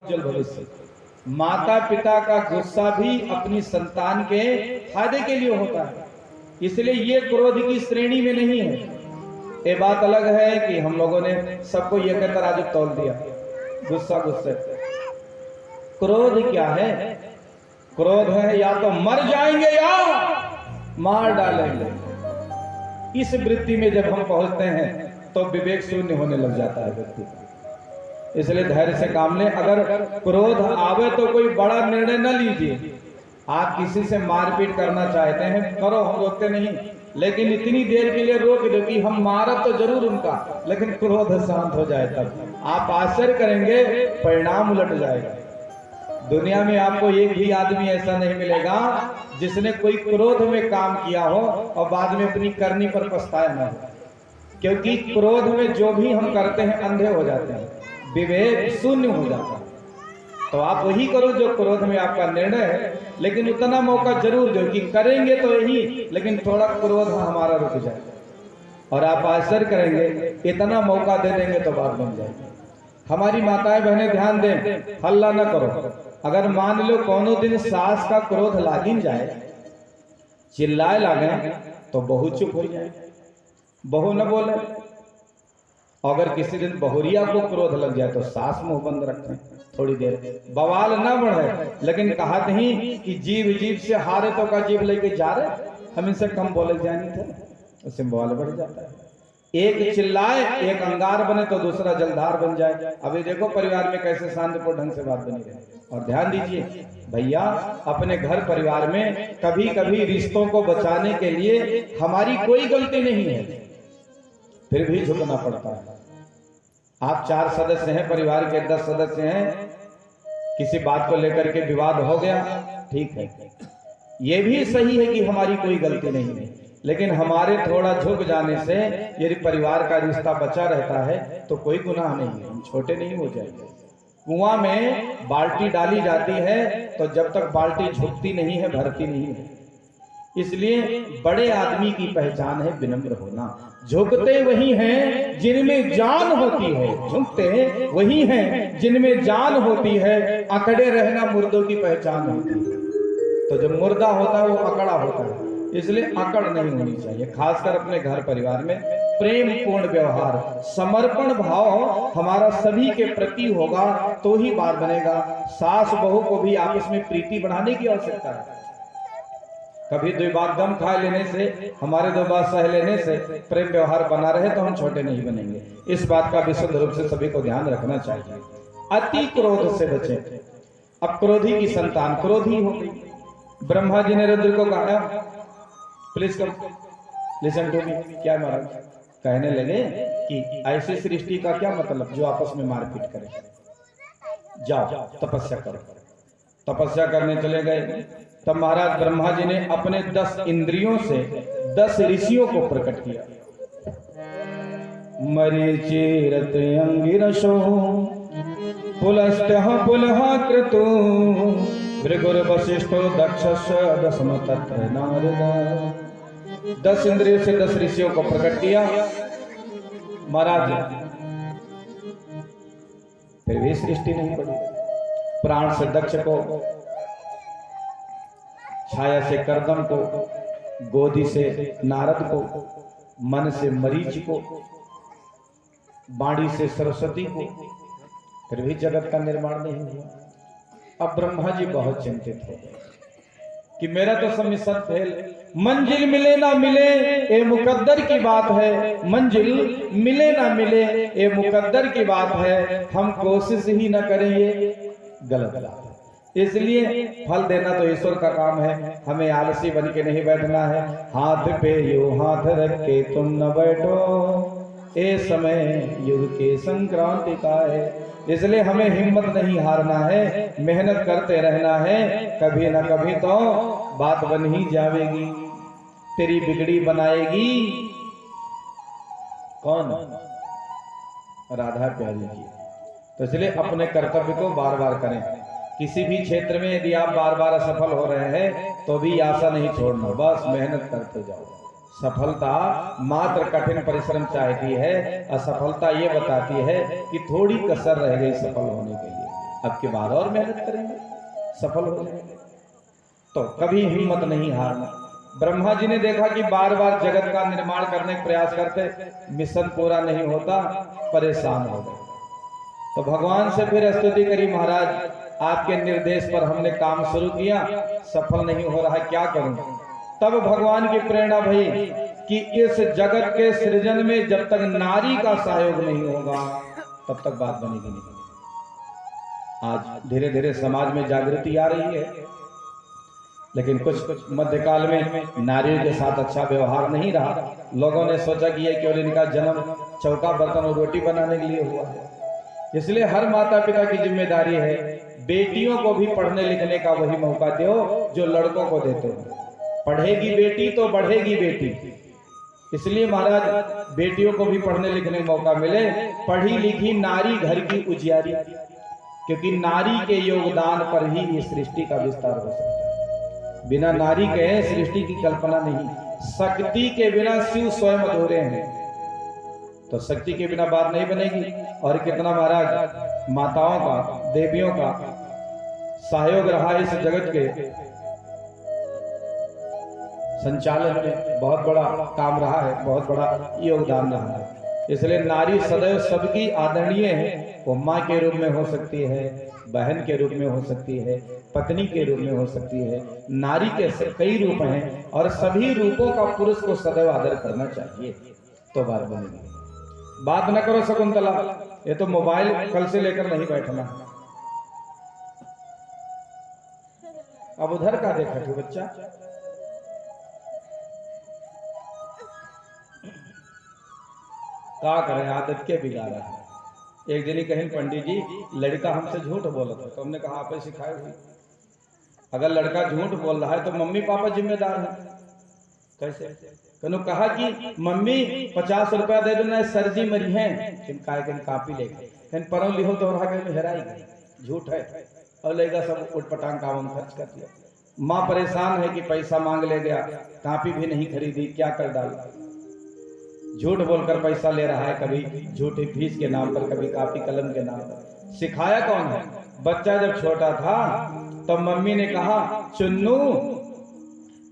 उज्जवल भविष्य। माता पिता का गुस्सा भी अपनी संतान के फायदे के लिए होता है, इसलिए ये क्रोध की श्रेणी में नहीं है। ये बात अलग है कि हम लोगों ने सबको ये कहकर तराजू तौल दिया, गुस्सा गुस्से। क्रोध क्या है? क्रोध है या तो मर जाएंगे या मार डालेंगे। इस वृत्ति में जब हम पहुंचते हैं तो विवेक शून्य होने लग जाता है व्यक्ति का। इसलिए धैर्य से काम लें। अगर क्रोध आवे तो कोई बड़ा निर्णय न लीजिए। आप किसी से मारपीट करना चाहते हैं, करो, हम रोकते नहीं, लेकिन इतनी देर के लिए रोक दो कि हम मारत तो जरूर उनका, लेकिन क्रोध शांत हो जाए तब आप आश्चर्य करेंगे, परिणाम उलट जाएगा। दुनिया में आपको एक भी आदमी ऐसा नहीं मिलेगा जिसने कोई क्रोध में काम किया हो और बाद में अपनी करनी पर पछताया न हो, क्योंकि क्रोध में जो भी हम करते हैं अंधे हो जाते हैं, विवेक शून्य हो जाता है। तो आप वही करो जो क्रोध में आपका निर्णय है, लेकिन उतना मौका जरूर दो कि करेंगे तो यही, लेकिन थोड़ा क्रोध हमारा रुक जाए। और आप आश्चर्य करेंगे, इतना मौका दे देंगे तो बात बन जाएगी। हमारी माताएं बहनें ध्यान दें, हल्ला न करो। अगर मान लो कोनो दिन सास का क्रोध लागिन जाए, चिल्लाए लागे, तो बहू चुप हो जाए, बहू न बोले। अगर किसी दिन बहुरिया को क्रोध लग जाए तो सास मुंह बंद रखें, थोड़ी देर बवाल ना बढ़े। लेकिन कहा नहीं कि जीव जीव से हारे तो का जीव लेके जा रहे, हम इनसे कम बोले जाने थे, उससे बवाल बढ़ जाता है। एक चिल्लाए, एक अंगार बने तो दूसरा जलधार बन जाए। अभी देखो परिवार में कैसे शांतिपूर्ण ढंग से बात बनी रहे। और ध्यान दीजिए भैया, अपने घर परिवार में कभी कभी रिश्तों को बचाने के लिए हमारी कोई गलती नहीं है, फिर भी झुकना पड़ता है। आप 4 सदस्य हैं, परिवार के 10 सदस्य हैं, किसी बात को लेकर के विवाद हो गया, ठीक है, यह भी सही है कि हमारी कोई गलती नहीं है, लेकिन हमारे थोड़ा झुक जाने से यदि परिवार का रिश्ता बचा रहता है तो कोई गुनाह नहीं है, हम छोटे नहीं हो जाएंगे। कुआं में बाल्टी डाली जाती है तो जब तक बाल्टी झुकती नहीं है, भरती नहीं है। इसलिए बड़े आदमी की पहचान है विनम्र होना। झुकते वही हैं जिनमें जान होती है, झुकते वही हैं जिनमें जान होती है। अकड़े रहना मुर्दों की पहचान होती है। तो जब मुर्दा होता है वो अकड़ा होता है, इसलिए अकड़ नहीं होनी चाहिए। खासकर अपने घर परिवार में प्रेम पूर्ण व्यवहार, समर्पण भाव हमारा सभी के प्रति होगा तो ही बात बनेगा। सास बहू को भी आपस में प्रीति बढ़ाने की आवश्यकता है। कभी 2 बात गम खा लेने से, हमारे 2 बात सह लेने से प्रेम व्यवहार बना रहे तो हम छोटे नहीं बनेंगे। इस बात का विशुद्ध रूप से सभी को ध्यान रखना चाहिए। अति क्रोध से बचें। अब क्रोधी की संतान क्रोधी हो गई। ब्रह्मा जी ने रुद्र को कहा, please come listen to me. क्या महाराज? कहने लगे कि ऐसी सृष्टि का क्या मतलब जो आपस में मारपीट करे, जाओ तपस्या करो। तपस्या करने चले गए। तब महाराज ब्रह्मा जी ने अपने 10 इंद्रियों से 10 ऋषियों को प्रकट किया। मरीचिरत अंगिरसो पुलस्तः पुलः क्रतु भृगुर वशिष्ठो दक्षस्य दशम तत्र नारद। 10 इंद्रियों से 10 ऋषियों को प्रकट किया महाराज, फिर भी सृष्टि नहीं बढ़ी। प्राण से दक्ष को, छाया से करदम को, गोदी से नारद को, मन से मरीच को, बाणी से सरस्वती को, फिर भी जगत का निर्माण नहीं हुआ। अब ब्रह्मा जी बहुत चिंतित हो गए कि मेरा तो सब मिशन फेल। मंजिल मिले ना मिले ये मुकद्दर की बात है, मंजिल मिले ना मिले ये मुकद्दर की बात है, हम कोशिश ही ना करें ये गलत बात है। इसलिए फल देना तो ईश्वर का काम है, हमें आलसी बन के नहीं बैठना है। हाथ पे यो हाथ रख के तुम न बैठो, ये समय युग के संक्रांति का है। इसलिए हमें हिम्मत नहीं हारना है, मेहनत करते रहना है। कभी ना कभी तो बात बन ही जाएगी। तेरी बिगड़ी बनाएगी कौन? राधा प्यारी जी। तो इसलिए अपने कर्तव्य को बार बार करें। किसी भी क्षेत्र में यदि आप बार बार असफल हो रहे हैं तो भी आशा नहीं छोड़ना, बस मेहनत करते जाओ। सफलता मात्र कठिन परिश्रम चाहती है, असफलता ये बताती है कि थोड़ी कसर रह गई सफल होने के लिए। अब की बार और मेहनत करेंगे, सफल हो जाएंगे। तो कभी हिम्मत नहीं हारना। ब्रह्मा जी ने देखा कि बार बार जगत का निर्माण करने का प्रयास करते, मिशन पूरा नहीं होता, परेशान हो गए। तो भगवान से फिर स्तुति करी, महाराज आपके निर्देश पर हमने काम शुरू किया, सफल नहीं हो रहा, क्या करूं। तब भगवान की प्रेरणा भई कि इस जगत के सृजन में जब तक नारी का सहयोग नहीं होगा तब तक बात बनेगी नहीं। आज धीरे धीरे समाज में जागृति आ रही है, लेकिन कुछ मध्यकाल में नारियों के साथ अच्छा व्यवहार नहीं रहा। लोगों ने सोचा कि ये केवल इनका जन्म चौका बर्तन और रोटी बनाने के लिए हुआ है। इसलिए हर माता पिता की जिम्मेदारी है, बेटियों को भी पढ़ने लिखने का वही मौका दो जो लड़कों को देते हो। पढ़ेगी बेटी तो बढ़ेगी बेटी। इसलिए महाराज बेटियों को भी पढ़ने लिखने का मौका मिले। पढ़ी लिखी नारी घर की उजियारी, क्योंकि नारी के योगदान पर ही इस सृष्टि का विस्तार हो सकता है। बिना नारी के सृष्टि की कल्पना नहीं। शक्ति के बिना शिव स्वयं अधूरे हैं, तो शक्ति के बिना बात नहीं बनेगी। और कितना महाराज माताओं का, देवियों का सहयोग रहा इस जगत के संचालन में, बहुत बड़ा काम रहा है, बहुत बड़ा योगदान रहा है। इसलिए नारी सदैव सबकी आदरणीय है। वो माँ के रूप में हो सकती है, बहन के रूप में हो सकती है, पत्नी के रूप में हो सकती है। नारी के कई रूप हैं और सभी रूपों का पुरुष को सदैव आदर करना चाहिए, तो बात बनेगी। बात न करो शकुंतला, ये तो मोबाइल कल से लेकर नहीं बैठना। अब उधर का देखा तू बच्चा, क्या करें, आदत के बिगाड़ा है। एक दिन ही कहीं पंडित जी लड़का हमसे झूठ बोला था, तो हमने कहा आप ही सिखाए हुई, अगर लड़का झूठ बोल रहा है तो मम्मी पापा जिम्मेदार है। कैसे? कहनो कहा कि मम्मी 50 रुपया दे दो ना, सर जी मरी हैं, कापी लेके कहीं पढ़ो लिखो तो हेराई गई, झूठ है। और लेगा सब उठपटांग काम खर्च कर दिया। माँ परेशान है कि पैसा मांग ले गया, कापी भी नहीं खरीदी, क्या कर डाला। झूठ बोलकर पैसा ले रहा है, कभी झूठी फीस के नाम पर, कभी कापी कलम के नाम पर। सिखाया कौन है? बच्चा जब छोटा था तो मम्मी ने कहा चुन्नू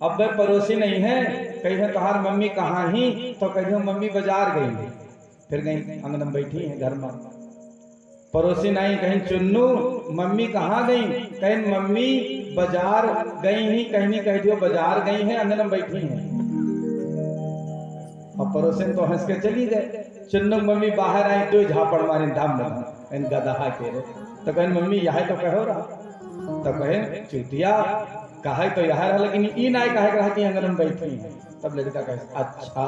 अब वह पड़ोसी नहीं है, कहीं तुम्हार मम्मी कहाँ ही, तो कहीं मम्मी बाजार गई। फिर गई अंगन में बैठी है घर में, पड़ोसी नहीं, कहीं चुन्नू मम्मी कहाँ गई, कहीं मम्मी बाजार गई ही, कहीं नहीं कह दियो बाजार गई है, अंगन में बैठी है। और पड़ोसन तो हंस के चली गए। चुन्नू मम्मी बाहर आई तो झापड़ मारी धाम इन गदहा के रे, तो कहें मम्मी यह तो कहो रहा, तो कहे चुतिया कहा तो यह रहा, लेकिन ई ना कहे रहा कि अंगन में बैठी है। तब लड़का कहे अच्छा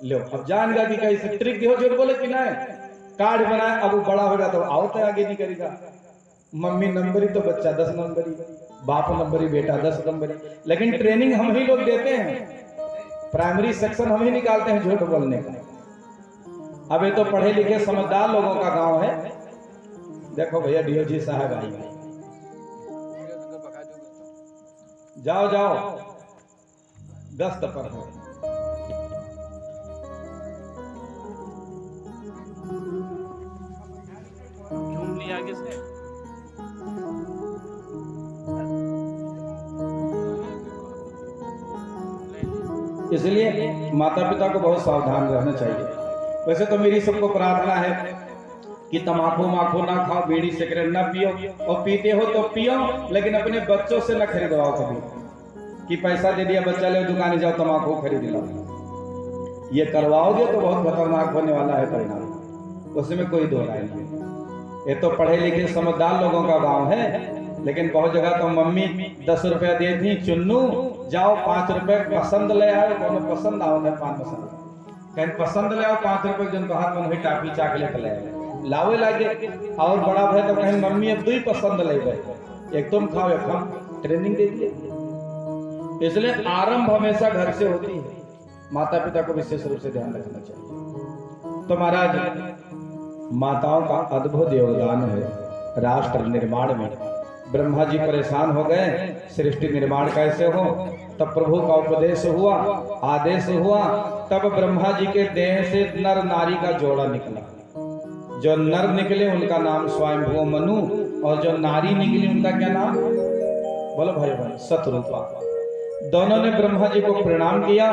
लो, अब जान गया कि कैसे ट्रिक दियो, झूठ बोले कि नहीं, कार्ड बनाए, अब वो बड़ा होगा तो आओ तो आगे नहीं करेगा। मम्मी नंबरी तो बच्चा 10 नंबरी, बाप नंबरी बेटा 10 नंबरी। लेकिन ट्रेनिंग हम ही लोग देते हैं, प्राइमरी सेक्शन हम ही निकालते हैं झूठ बोलने का। अब ये तो पढ़े लिखे समझदार लोगों का गांव है। देखो भैया डीओजी साहब आई, जाओ जाओ गश्त पर हो। आगे से इसलिए माता पिता को बहुत सावधान रहना चाहिए। वैसे तो मेरी सबको प्रार्थना है कि तम्बाकू माखू ना खाओ, बीड़ी सिगरेट ना पियो, और पीते हो तो पियो, लेकिन अपने बच्चों से ना खरीदवाओ कभी कि पैसा दे दिया बच्चा ले दुकान जाओ तम्बाकू खरीद लो। ये करवाओगे तो बहुत खतरनाक होने वाला है परिणाम, उसमें कोई दो राय नहीं। ये तो पढ़े लिखे समझदार लोगों का गांव है, लेकिन बहुत जगह तो मम्मी 10 रुपया दे दी, चुन्नू जाओ 5 रुपए पसंद ले आओ, कोनो पसंद आओ ना पान मसाला, कहीं पसंद ले आओ 5 रुपए जन तो हाथ में टाफी चॉकलेट ले लावे लागे। और बड़ा भाई तो कहीं मम्मी अब 2 पसंद ले गए, एक तुम खाओ एक हम, ट्रेनिंग दे दिए। इसलिए आरंभ हमेशा घर से होती है, माता पिता को विशेष रूप से ध्यान रखना चाहिए। तो महाराज माताओं का अद्भुत योगदान है राष्ट्र निर्माण में। ब्रह्मा जी परेशान हो गए, सृष्टि निर्माण कैसे हो, तब प्रभु का उपदेश हुआ, आदेश हुआ, तब ब्रह्मा जी के देह से नर नारी का जोड़ा निकला। जो नर निकले उनका नाम स्वयंभू मनु, और जो नारी निकली उनका क्या नाम? बोलो भाई भाई, शतरूपा। दोनों ने ब्रह्मा जी को प्रणाम किया।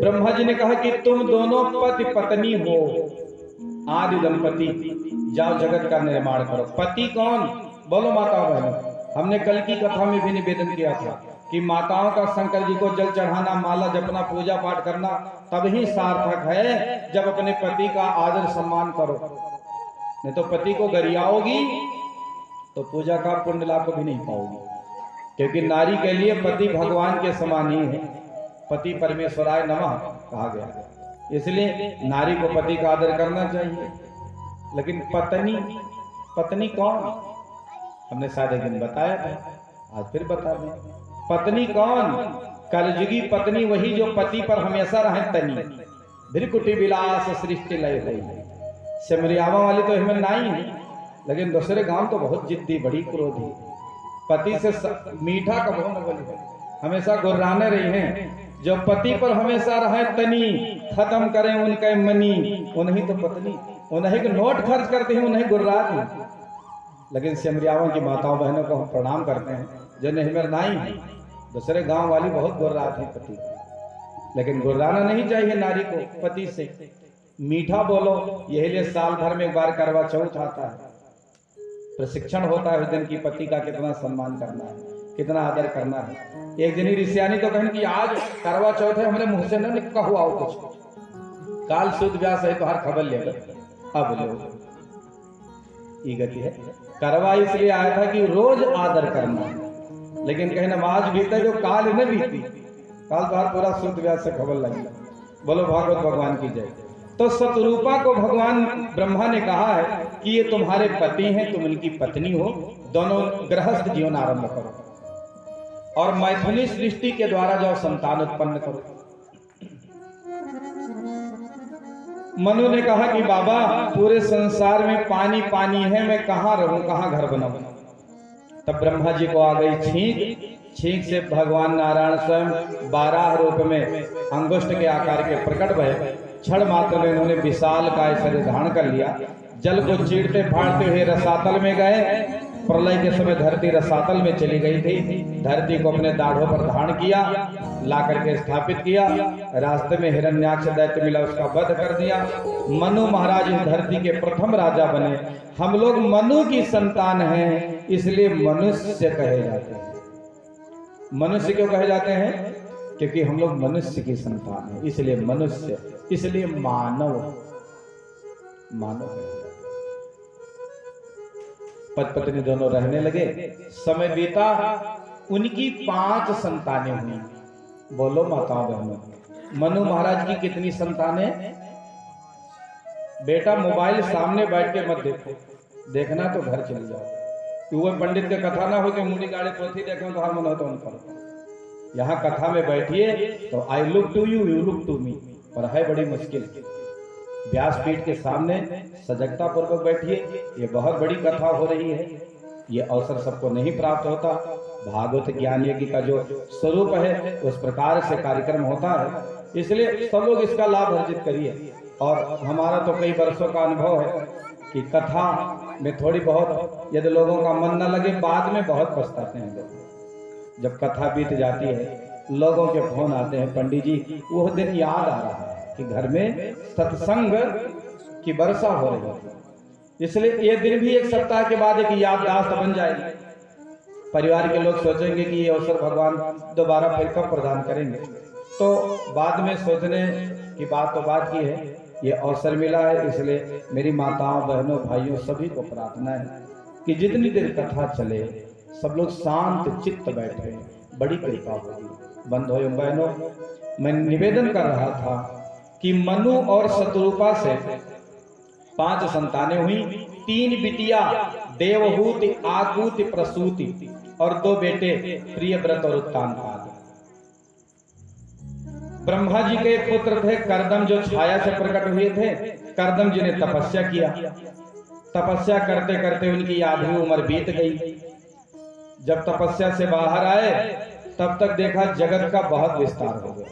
ब्रह्मा जी ने कहा कि तुम दोनों पति पत्नी हो, आदि दंपति, जाओ जगत का निर्माण करो। पति कौन? बोलो माता बहनों, हमने कल की कथा में भी निवेदन किया था कि माताओं का शंकर जी को जल चढ़ाना, माला जपना, पूजा पाठ करना तब ही सार्थक है जब अपने पति का आदर सम्मान करो। नहीं तो पति को गरियाओगी तो पूजा का पुण्य लाभ भी नहीं पाओगी, क्योंकि नारी के लिए पति भगवान के समान ही है। पति परमेश्वराय नमः कहा गया, इसलिए नारी को पति का आदर करना चाहिए। लेकिन पत्नी, पत्नी कौन? हमने शायद एक दिन बताया था, आज फिर बता दें। पत्नी कौन? कलयुगी पत्नी वही जो पति पर हमेशा रहे तनी, भृकुटी विलास सृष्टि लय हुई। सिमरियावा वाली तो हमें नहीं है, लेकिन दूसरे गांव तो बहुत जिद्दी, बड़ी क्रोधी, पति से मीठा कबो न बोली, हमेशा गुर्राने रही हैं। जो पति पर हमेशा रहे तनी, खत्म करें उनके मनी, उन्हीं तो पत्नी, उन्हीं को नोट खर्च करते हैं, उन्हीं गुर्रात हैं। लेकिन सिमरियाओं की माताओं बहनों को हम प्रणाम करते हैं जो नहीं नाई है। दूसरे गांव वाली बहुत गुर्रात है पति, लेकिन गुर्राना नहीं चाहिए नारी को पति से। मीठा बोलो, यही लिए साल भर में एक बार करवा चौथ आता है, प्रशिक्षण होता है उस दिन की पति का कितना सम्मान करना है, कितना आदर करना है। एक दिन ही ऋषियानी तो कहने कि आज करवा चौथ है, हमने मुंह से न निकला हुआ हो कुछ, काल सुद व्यास है तो हर खबर ले अब लो, ये गति है। करवा इसलिए आया था कि रोज आदर करना, लेकिन कहीं नमाज बीते जो काल न बीती, काल तो हर पूरा सुद व्यास से खबर लगी। बोलो भागवत भगवान की जय। तो शतरूपा को भगवान ब्रह्मा ने कहा है कि ये तुम्हारे पति हैं, तुम इनकी पत्नी हो, दोनों गृहस्थ जीवन आरंभ करो और मैथुनी सृष्टि के द्वारा जो संतान उत्पन्न करो। मनु ने कहा कि बाबा पूरे संसार में पानी पानी है, मैं कहाँ रहूं, कहाँ घर बनाऊं। तब ब्रह्मा जी को आ गई छींक, छींक से भगवान नारायण स्वयं 12 रूप में अंगुष्ठ के आकार के प्रकट भय, क्षण मात्र में उन्होंने विशाल काय शरीर धारण कर लिया। जल को चीरते फाड़ते हुए रसातल में गए। प्रलय के समय धरती रसातल में चली गई थी। धरती को अपने दाढ़ों पर धारण किया, ला करके स्थापित किया। रास्ते में हिरण्याक्ष दैत्य मिला, उसका वध कर दिया। मनु महाराज इस धरती के प्रथम राजा बने। हम लोग मनु की संतान हैं, इसलिए मनुष्य कहे जाते हैं। मनुष्य क्यों कहे जाते हैं? क्योंकि हम लोग मनुष्य की संतान हैं, इसलिए मनुष्य, इसलिए मानव, मानव। पति पत्नी दोनों रहने लगे, समय बीता, उनकी 5 संतानें हुई। बोलो माताओं बहनों, मनु महाराज की कितनी संतानें? बेटा मोबाइल सामने बैठ के मत देखो, देखना तो घर चले जाओ। वो पंडित के कथा ना हो कि मुंडी गाड़ी पोथी देखो तो हर मन हो तो उनका। यहाँ कथा में बैठिए तो I look to you, you look to me, पर है बड़ी मुश्किल। व्यासपीठ के सामने सजगता पूर्वक बैठिए, ये बहुत बड़ी कथा हो रही है। ये अवसर सबको नहीं प्राप्त होता। भागवत ज्ञान यज्ञ का जो स्वरूप है उस प्रकार से कार्यक्रम होता है, इसलिए सब लोग इसका लाभ अर्जित करिए। और हमारा तो कई वर्षों का अनुभव है कि कथा में थोड़ी बहुत यदि लोगों का मन न लगे, बाद में बहुत पछताते हैं लोग। जब कथा बीत जाती है, लोगों के फोन आते हैं, पंडित जी वो दिन याद आ रहा है कि घर में सत्संग की वर्षा हो रही है। इसलिए ये दिन भी एक सप्ताह के बाद एक याददाश्त बन जाएगी। परिवार के लोग सोचेंगे कि ये अवसर भगवान दोबारा फिर कब प्रदान करेंगे, तो बाद में सोचने की बात तो बात की है। ये अवसर मिला है, इसलिए मेरी माताओं बहनों भाइयों सभी को प्रार्थना है कि जितनी देर कथा चले सब लोग शांत चित्त बैठे, बड़ी कृपा होगी। बंधुओं बहनों, मैं निवेदन कर रहा था कि मनु और शतरूपा से 5 संतानें हुई। 3 बिटिया देवहूति, आकूति, प्रसूति और 2 बेटे प्रियव्रत और उत्तानपाद। ब्रह्मा जी के पुत्र थे कर्दम, जो छाया से प्रकट हुए थे। कर्दम जी ने तपस्या किया। तपस्या करते करते उनकी आधी उम्र बीत गई। जब तपस्या से बाहर आए तब तक देखा जगत का बहुत विस्तार हो गया।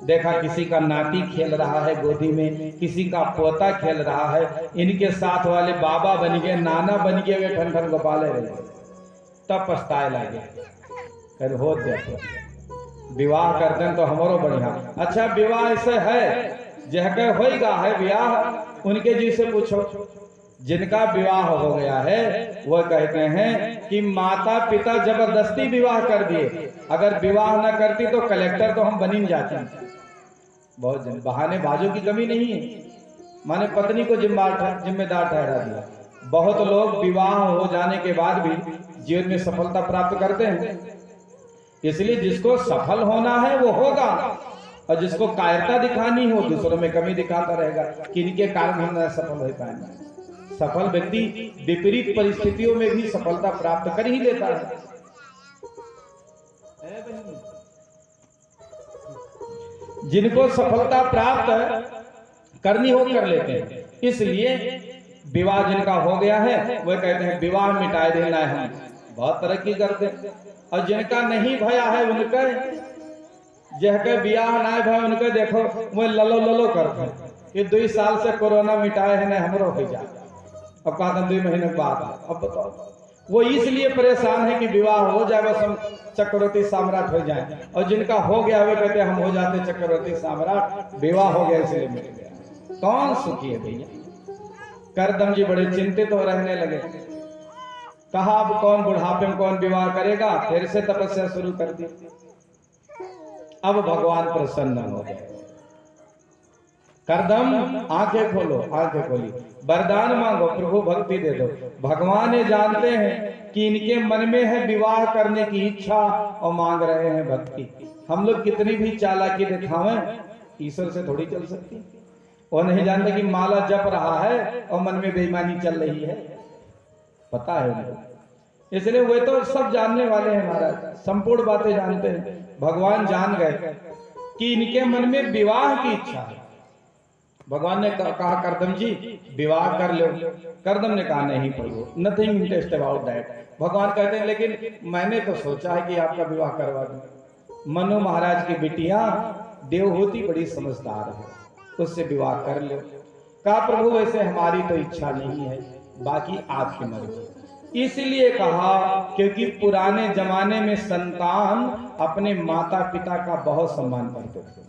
देखा किसी का नाती खेल रहा है गोदी में, किसी का पोता खेल रहा है, इनके साथ वाले बाबा बन गए, नाना बन गए, वे ठन ठन गोपाले रहे। तब पछताए लगे, फिर हो देखो विवाह करते हैं तो हमारो बढ़िया। अच्छा विवाह ऐसे है जहके होगा है ब्याह, उनके जी से पूछो जिनका विवाह हो गया है, वह कहते हैं कि माता पिता जबरदस्ती विवाह कर दिए, अगर विवाह ना करती तो कलेक्टर तो हम बन ही जाते हैं। बहुत जन बहाने बाजों की कमी नहीं है, माने पत्नी को जिम्मेदार ठहरा दिया। बहुत लोग विवाह हो जाने के बाद भी जीवन में सफलता प्राप्त करते हैं। इसलिए जिसको सफल होना है वो होगा, और जिसको कायरता दिखानी हो दूसरों में कमी दिखाता रहेगा कि इनके कारण हम न सफल हो पाएंगे। सफल व्यक्ति विपरीत परिस्थितियों में भी सफलता प्राप्त कर ही लेता है। जिनको सफलता प्राप्त करनी हो कर लेते हैं। इसलिए विवाह जिनका हो गया है वह कहते हैं विवाह मिटाए देना है, हम बहुत तरक्की करते हैं। और जिनका नहीं भया है उनके जहके विवाह ना भाई उनके देखो वो ललो ललो करते हैं कि 2 साल से कोरोना मिटाए है ना हमरो हो जाए, अब कहा 2 महीने बाद। अब बताओ वो इसलिए परेशान है कि विवाह हो जाए बस हम चक्रवर्ती सम्राट हो जाए, और जिनका हो गया वे कहते हम हो जाते चक्रवर्ती सम्राट, विवाह हो गया इसलिए मिल गया। कौन सुखी है भैया? करदम जी बड़े चिंतित हो रहने लगे। कहा अब कौन बुढ़ापे में कौन विवाह करेगा, फिर से तपस्या शुरू कर दी। अब भगवान प्रसन्न हो गए। करदम आंखें खोलो, आंखें खोली, वरदान मांगो, प्रभु भक्ति दे दो। भगवान ये जानते हैं कि इनके मन में है विवाह करने की इच्छा और मांग रहे हैं भक्ति। हम लोग कितनी भी चालाकी दिखावें ईश्वर से थोड़ी चल सकती। वो नहीं जानते कि माला जप रहा है और मन में बेईमानी चल रही है, पता है उनको। इसलिए वे तो सब जानने वाले हैं महाराज, संपूर्ण बातें जानते हैं। भगवान जान गए कि इनके मन में विवाह की इच्छा है। भगवान ने कहा करदम जी विवाह कर लो। करदम ने कहा नहीं प्रभु, नथिंग इंटरेस्ट अबाउट दैट। भगवान कहते हैं लेकिन मैंने तो सोचा है कि आपका विवाह करवा दूं। मनु महाराज की बिटिया देवहूति बड़ी समझदार है, उससे विवाह कर लो। कहा प्रभु वैसे हमारी तो इच्छा नहीं है, बाकी आपकी मर्जी। इसलिए कहा क्योंकि पुराने जमाने में संतान अपने माता पिता का बहुत सम्मान करते थे।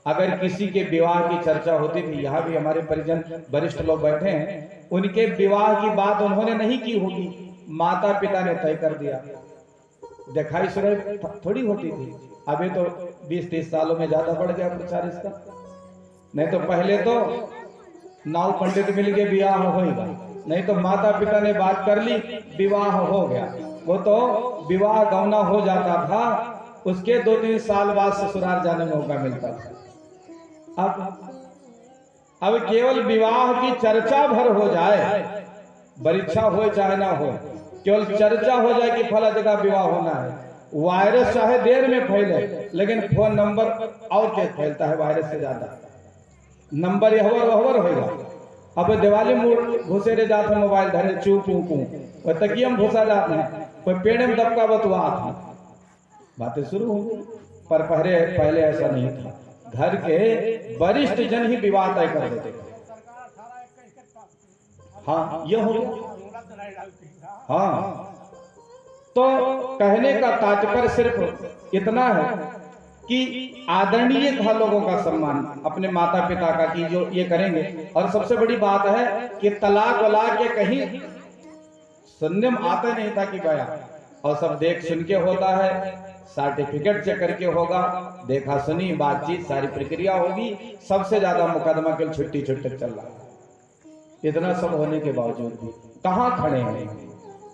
अगर किसी के विवाह की चर्चा होती थी, यहाँ भी हमारे परिजन वरिष्ठ लोग बैठे हैं, उनके विवाह की बात उन्होंने नहीं की होगी, माता पिता ने तय कर दिया। दिखाई सुनाई थोड़ी होती थी। अभी तो 20-30 सालों में ज्यादा बढ़ गया प्रचार इसका। नहीं तो पहले तो नाव पंडित मिल के विवाह होगा, नहीं तो माता पिता ने बात कर ली विवाह हो गया। वो तो विवाह गौना हो जाता था, उसके 2-3 साल बाद ससुराल जाने में मौका मिलता था। अब केवल विवाह की चर्चा भर हो जाए, परीक्षा हो चाहे ना हो, केवल चर्चा हो जाए कि फला जगह विवाह होना है। वायरस चाहे देर में फैले, लेकिन फोन नंबर और तेज फैलता है वायरस से ज्यादा। नंबर यहवर होगा। अब दिवाली में घुसे रह जाते मोबाइल धरे चू पू पू, तकियम घुसा जाते हैं, कोई पेड़ में दबका बतुआ था, बातें शुरू हो गई। पर पहले ऐसा नहीं था। घर के वरिष्ठ जन ही विवाह तय कर देते थे। हाँ ये हो गया। हाँ तो कहने का तात्पर्य सिर्फ इतना है कि आदरणीय था लोगों का सम्मान अपने माता पिता का कि जो ये करेंगे। और सबसे बड़ी बात है कि तलाक वलाक के कहीं सुनने में आता नहीं था कि बया, और सब देख सुन के होता है, सर्टिफिकेट चेक करके होगा, देखा सुनी बातचीत सारी प्रक्रिया होगी। सबसे ज्यादा मुकदमा के छुट्टी चल रहा है। इतना सब होने के बावजूद भी कहाँ खड़े हैं।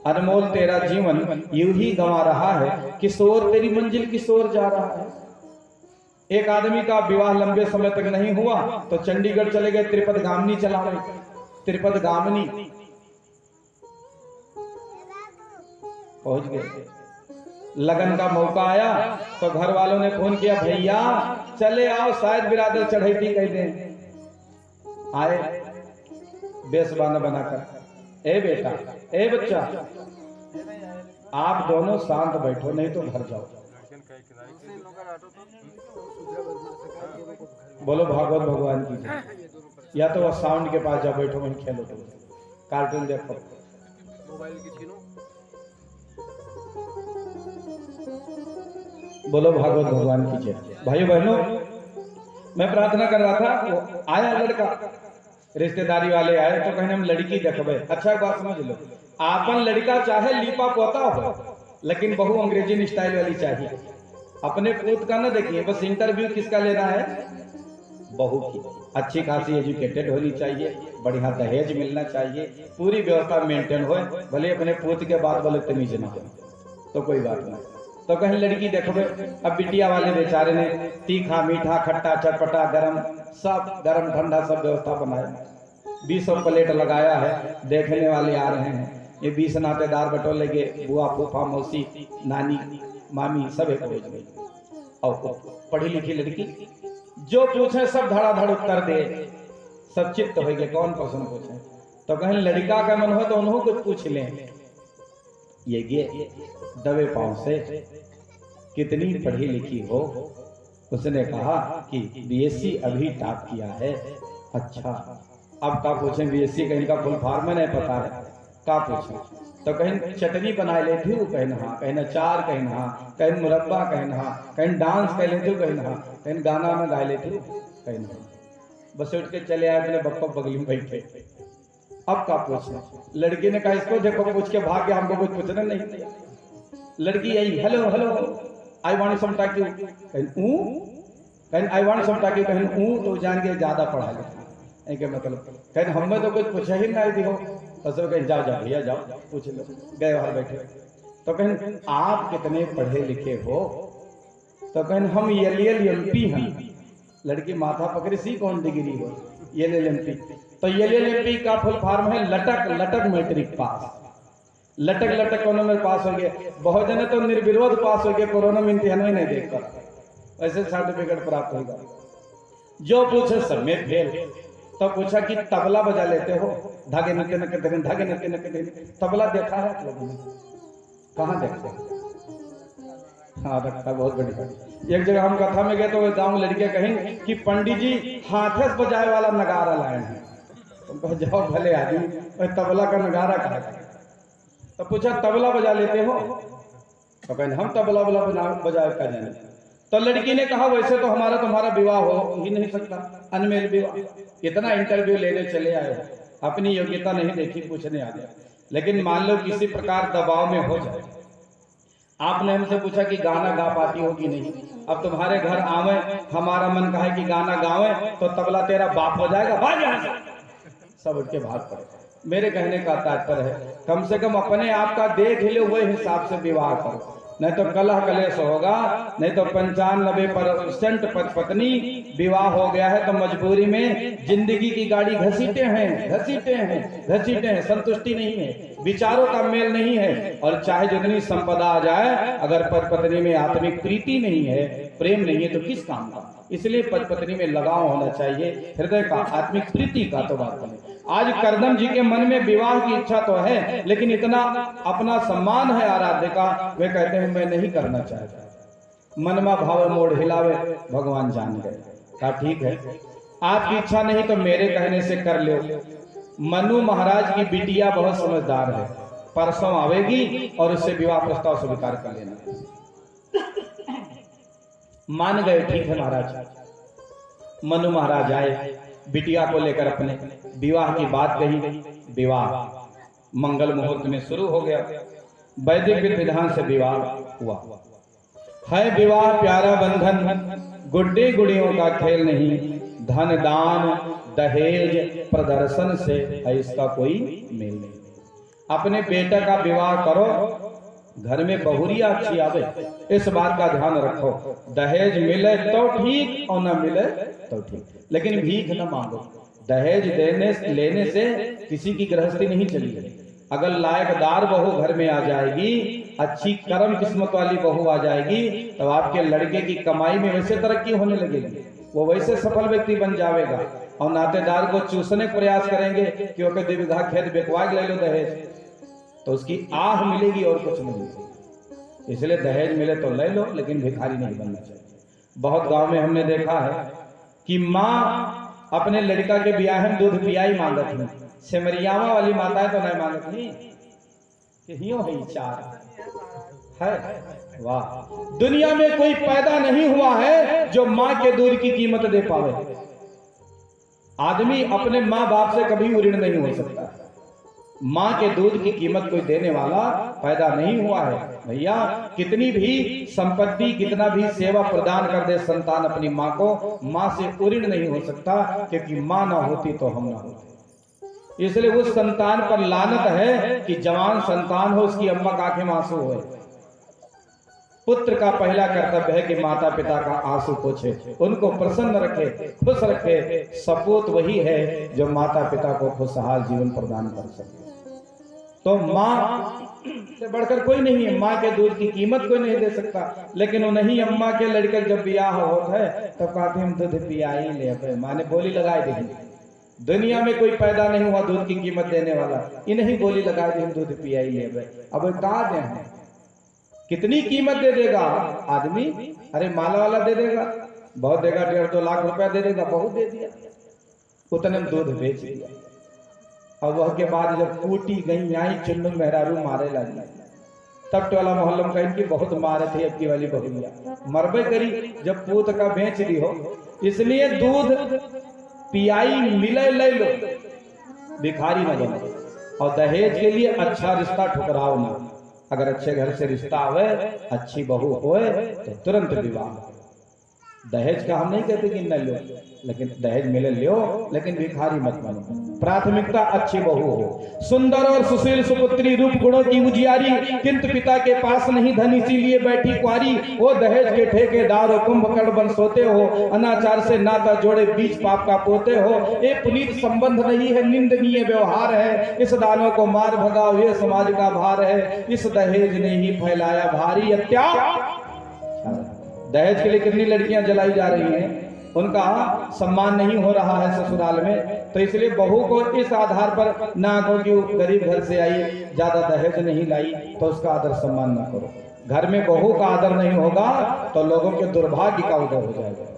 अनमोल तेरा जीवन यूं ही गंवा रहा है, किशोर तेरी मंजिल किशोर जा रहा है। एक आदमी का विवाह लंबे समय तक नहीं हुआ तो चंडीगढ़ चले गए, त्रिपद गामिनी चला रहे। त्रिपद गामिनी पहुंच गए, लगन का मौका आया तो घर वालों ने फोन किया भैया चले आओ, शायद बिरादर चढ़ैती कह दें। आए बेसबाना बनाकर, ए बेटा ए बच्चा आप दोनों शांत बैठो नहीं तो घर जाओ। बोलो भागवत भगवान की जय। या तो वह साउंड के पास जाओ, बैठो वहीं खेलो, तो कार्टून देखो, मोबाइल की छीनो। बोलो भागवत भगवान की जय। भाइयों बहनों, मैं प्रार्थना कर रहा था, वो आया लड़का, रिश्तेदारी वाले आए तो कहने हम लड़की देखबे। अच्छा एक बात समझ लो, आपन लड़का चाहे लीपा पोता हो, लेकिन बहु अंग्रेजी स्टाइल वाली चाहिए। अपने पूत का ना देखिए, बस इंटरव्यू किसका लेना है, बहू की। अच्छी खासी एजुकेटेड होनी चाहिए, बढ़िया दहेज मिलना चाहिए, पूरी व्यवस्था मेंटेन हो, भले अपने पूत के बाद बोले तमीज ना हो तो कोई बात नहीं। तो कहीं लड़की देखबे। अब बिटिया वाले बेचारे ने तीखा मीठा खट्टा चटपटा गरम, सब गरम ठंडा सब व्यवस्था बनाया, 20 प्लेट लगाया है, देखने वाले आ रहे हैं। ये 20 नातेदार बटोले के, बुआ फूफा मौसी नानी मामी सब एक हो गई। और पढ़ी लिखी लड़की, जो पूछे सब धड़ाधड़ उत्तर दे, सब चित्त हो गए कौन प्रश्न पूछे। तो कहीं लड़का का मन हो तो उन्होंने कुछ पूछ लें। ये दबे पांव से कितनी पढ़ी लिखी हो। उसने कहा कि बीएससी अभी टॉप किया है। अच्छा, अब का पूछें, बीएससी कहीं का फुल फॉर्म नहीं पता है, का पूछें। तो कहीं चटनी बना लेती हूँ, कहीं हाँ, कहीं अचार, कहीं हाँ, कहीं मुरब्बा, कहीं हाँ, कहीं डांस कर लेती हूँ, कहीं हाँ, कहीं गाना में गा लेती हूँ, कहीं हाँ। बस उठ के चले आए, अपने बप्पा बगली में बैठे। अब का पूछें। लड़की ने कहा इसको देखो, पूछ के भाग गया, हमको कुछ पूछना नहीं दिया। लड़की आई, hello hello I want some talk you, कहीं I want some talk you, कहीं तो जान के ज्यादा पढ़ा लिखा के मतलब, कहीं हमें तो कुछ पूछा ही नहीं दियो। तो सब कहीं जाओ जाओ भैया जाओ पूछ लो, गए बाहर बैठे। तो कहीं आप कितने पढ़े लिखे हो। तो कहीं हम LLMP हैं। लड़की माथा पकड़ी, सी कौन डिग्री हो, LLMP। तो LLMP का फुल फॉर्म है लटक लटक मैट्रिक पास। लटक लटक कोरोना में पास हो गए। बहुत जने तो निर्विरोध पास हो गए, कोरोना में इम्तिहान ही नहीं देख कर ऐसे सर्टिफिकेट प्राप्त होगा। जो पूछे सब में फेल। तो पूछा कि तबला बजा लेते हो, धागे नके नके धगे, धागे नके नके धगे। तबला देखा है आप लोगों ने, कहाँ देखते हैं? हाँ रखा, बहुत बढ़िया। एक जगह हम कथा में गए तो गाँव लड़के कहें कि पंडित जी हाथे से बजाए वाला नगारा लाए हैं। तो जाओ भले आदमी, तबला का नगारा कहा। तो पूछा तबला बजा लेते हो? तो कहें हम तबला बजा का जाने। तो लड़की ने कहा वैसे तो हमारा तुम्हारा विवाह हो ही नहीं सकता, अनमेल विवाह। कितना इंटरव्यू लेने चले आए हो, अपनी योग्यता नहीं देखी, पूछने आ गया। लेकिन मान लो किसी प्रकार दबाव में हो जाए, आपने हमसे पूछा कि गाना गा पाती हो कि नहीं। अब तुम्हारे घर आवे, हमारा मन कहा कि गाना गावे, तो तबला तेरा बाप हो जाएगा, भाग यहाँ से। सब उठ के भाग पड़े। मेरे कहने का तात्पर्य है कम से कम अपने आप का देख लो, वही हिसाब से विवाह करो, नहीं तो कलह कलेश होगा। नहीं तो 95% पत्नी विवाह हो गया है तो मजबूरी में जिंदगी की गाड़ी घसीटे हैं, संतुष्टि नहीं है, विचारों का मेल नहीं है। और चाहे जितनी संपदा आ जाए, अगर पति पत्नी में आत्मिक प्रीति नहीं है, प्रेम नहीं है, तो किस काम का। इसलिए पति पत्नी में लगाव होना चाहिए, हृदय का, आत्मिक प्रीति का। तो बात करें, आज करदम जी के मन में विवाह की इच्छा तो है, लेकिन इतना अपना सम्मान है आराध्य का, वे कहते हैं मैं नहीं करना चाहता। मनमा भाव मोड़ हिलावे, भगवान जान गए। कहा ठीक है, आपकी इच्छा नहीं तो मेरे कहने से कर लो। मनु महाराज की बिटिया बहुत समझदार है, परसों आवेगी और उससे विवाह प्रस्ताव स्वीकार कर लेना। मान गए, ठीक है महाराज। मनु महाराज आए, बिटिया को लेकर अपने विवाह की बात कही। विवाह मंगल मुहूर्त में शुरू हो गया, वैदिक विधि विधान से विवाह हुआ। है विवाह प्यारा बंधन, गुड्डे गुड़ियों का खेल नहीं। धन दान दहेज प्रदर्शन से है इसका कोई मेल नहीं। अपने बेटे का विवाह करो, घर में बहुरिया अच्छी आवे, इस बात का ध्यान रखो। दहेज मिले तो ठीक और न मिले तो ठीक, लेकिन भीख न मांगो। दहेज लेने से किसी की गृहस्थी नहीं चली। अगर लायकदार बहू घर में आ जाएगी, अच्छी कर्म किस्मत वाली बहू आ जाएगी, तो आपके लड़के की कमाई में वैसे तरक्की होने लगेगी, वो वैसे सफल व्यक्ति बन जाएगा। और नातेदार को चूसने प्रयास करेंगे क्योंकि 2 बीघा खेत बेचवा ले लो दहेज, तो उसकी आह मिलेगी और कुछ नहीं मिलेगी। इसलिए दहेज मिले तो ले लो, लेकिन भिखारी नहीं बनना चाहिए। बहुत गांव में हमने देखा है कि माँ अपने लड़का के ब्याह में दूध पिया ही मांगत है। सिमरियावा वाली माताएं तो नहीं मांगत ही कि हियो है चार है। वाह, दुनिया में कोई पैदा नहीं हुआ है जो माँ के दूध की कीमत दे पावे। आदमी अपने माँ बाप से कभी ऋण नहीं हो सकता। माँ के दूध की कीमत कोई देने वाला पैदा नहीं हुआ है। भैया, कितनी भी संपत्ति, कितना भी सेवा प्रदान कर दे संतान अपनी माँ को, माँ से ऋण नहीं हो सकता, क्योंकि माँ ना होती तो हम ना होते। इसलिए उस संतान पर लानत है कि जवान संतान हो, उसकी अम्मा का आंखें में आंसू हो। पुत्र का पहला कर्तव्य है कि माता पिता का आंसू पोछे, उनको प्रसन्न रखे, खुश रखे। सपूत वही है जो माता पिता को खुशहाल जीवन प्रदान कर सके। तो माँ से बढ़कर कोई नहीं है। माँ के दूध की कीमत कोई नहीं दे सकता। लेकिन नहीं, अम्मा के लड़के जब ब्याह होता है तो कहते हम दूध पिया ही ले। माँ ने बोली लगाई दी, दुनिया में कोई पैदा नहीं हुआ दूध की कीमत देने वाला, इन्हीं बोली लगा दी हम दूध पिया ही ले। अब कहा दे, कितनी कीमत दे देगा आदमी? अरे माला वाला दे देगा, बहुत देगा, 1.5-2 लाख रुपया दे देगा, बहुत दे दिया, उतने में दूध बेच दिया। और वह के बाद जब कूटी गई आई चुन्नू मेहरारू मारे लगी, तब टोला मोहल्लम का इनकी बहुत मारे थे। अब की वाली बहुरिया मरबे करी जब पूत का बेच दी हो। इसलिए दूध पियाई मिले ले लो, भिखारी न बनो। और दहेज के लिए अच्छा रिश्ता ठुकराओ ना। अगर अच्छे घर से रिश्ता आवे, अच्छी बहू होए तो तुरंत विवाह। दहेज का हम नहीं कहते कि न लो, लेकिन दहेज मिले लो, लेकिन भिखारी मत बनो। प्राथमिकता अच्छी बहू हो, सुंदर और सुशील सुपुत्री, रूप गुणों की उजियारी, किंतु पिता के पास नहीं धन इसीलिए बैठी कुंवारी। वो दहेज के ठेकेदार हो, कुंभकर्ण बन सोते हो, अनाचार से नाता जोड़े बीच पाप का पोते हो। ये पुनीत संबंध नहीं है, निंदनीय व्यवहार है। इस दानों को मार भगाओ, ये समाज का भार है। इस दहेज ने ही फैलाया भारी अत्याचार। दहेज के लिए कितनी लड़कियां जलाई जा रही हैं, उनका सम्मान नहीं हो रहा है ससुराल में। तो इसलिए बहू को इस आधार पर ना कहो कि गरीब घर से आई, ज्यादा दहेज नहीं लाई, तो उसका आदर सम्मान ना करो। घर में बहू का आदर नहीं होगा तो लोगों के दुर्भाग्य का उदय हो जाएगा।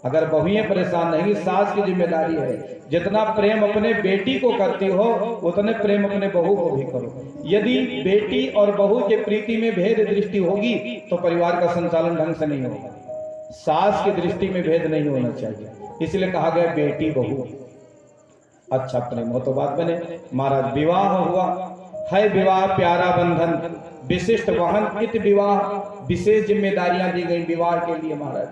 अगर बहुएं परेशान नहीं, सास की जिम्मेदारी है। जितना प्रेम अपने बेटी को करती हो, उतने प्रेम अपने बहू को भी करो। यदि बेटी और बहू के प्रीति में भेद दृष्टि होगी तो परिवार का संचालन ढंग से नहीं होगा। सास की दृष्टि में भेद नहीं होना चाहिए। इसलिए कहा गया बेटी बहू अच्छा प्रेम हो तो बात बने। महाराज, विवाह हुआ है, विवाह प्यारा बंधन, विशिष्ट वहन, इत विवाह, विशेष जिम्मेदारियां दी गई विवाह के लिए। महाराज,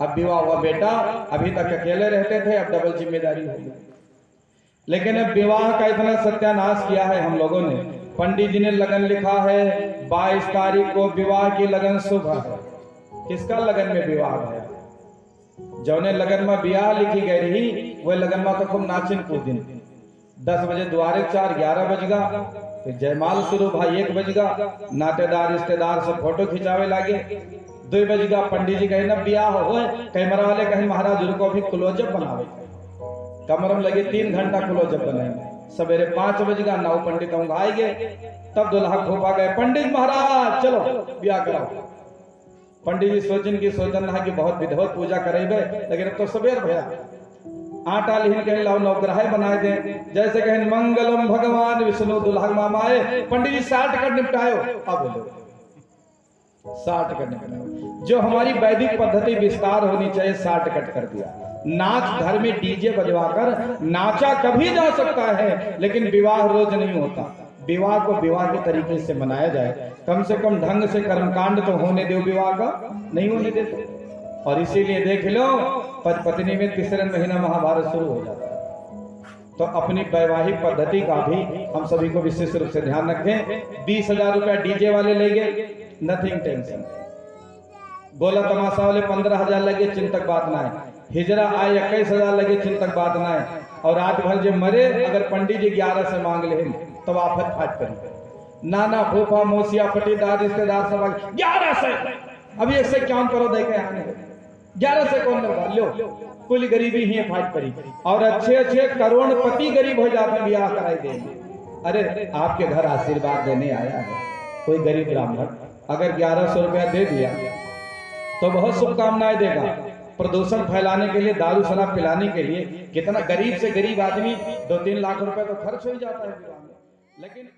अब विवाह हुआ बेटा, अभी तक अकेले रहते थे, अब डबल जिम्मेदारी हो गई। लेकिन अब विवाह का इतना सत्यानाश किया है हम लोगों ने। पंडित जी ने लगन लिखा है 22 तारीख को विवाह की लगन शुभ है। किसका लगन में विवाह है? जौने लगन में ब्याह लिखी गई रही, वह लगन में तो खूब नाचिन कूदिन। 10 बजे द्वारे 4, 11 बजगा, फिर जयमाल शुरू भाई 1 बजगा, नातेदार रिश्तेदार सब फोटो खिंचावे लागे। 2 बजगा पंडित जी कहे ना ब्याह हो, कैमरा वाले कहे महाराज उनको अभी क्लोजअप बनावे। कमर में लगे 3 घंटा क्लोजअप बनाएंगे। सवेरे 5 बजगा, 9 पंडित आएंगे, तब दुल्हा खोपा गए, पंडित महाराज चलो ब्याह कराओ। पंडित जी सोचन की सोचन रहा कि बहुत विधिवत पूजा करेंगे, लेकिन अब तो सवेर भया। आटा लिहन कहे लाओ नौग्रह बनाए दे, जैसे कहें मंगलम भगवान विष्णु दुल्हा मामाए। पंडित जी 60 कर निपटायो। अब बोलो 60 कट निपटायो। जो हमारी वैदिक पद्धति विस्तार होनी चाहिए 60 कट कर दिया। नाच घर में डीजे बजवाकर नाचा कभी जा सकता है, लेकिन विवाह रोज नहीं होता। विवाह को विवाह के तरीके से मनाया जाए, कम से कम ढंग से कर्मकांड तो होने दो, विवाह का नहीं होने देते। और इसीलिए देख लो पति पत्नी में तीसरे महीना महाभारत शुरू हो जाता है। तो अपनी वैवाहिक पद्धति का भी हम सभी को विशेष रूप से ध्यान रखें। 20,000 रुपया डीजे वाले लेंगे, नथिंग टेंशन। गोला तमाशा वाले 15,000 लगे, चिंतक बात ना है। हिजरा आए 21,000 लगे, चिंतक बात ना है। और रात भर जो मरे, अगर पंडित जी 11 से मांग ले तो आफत फाट करें। नाना फूफा मोसिया पटीदार रिश्तेदार सब 11 से, अभी 151 करो देखे आने 11 से कौन करवा लो, कुल गरीबी ही फाट पड़ी। और अच्छे अच्छे करोड़पति गरीब हो जाते, ब्याह कराई देंगे। अरे आपके घर आशीर्वाद देने आया है कोई गरीब ब्राह्मण, अगर 1100 रुपया दे दिया तो बहुत शुभकामनाएं देगा। प्रदूषण फैलाने के लिए, दारू शराब पिलाने के लिए कितना गरीब से गरीब आदमी 2-3 लाख रुपए तो खर्च हो ही जाता है विवाह में। लेकिन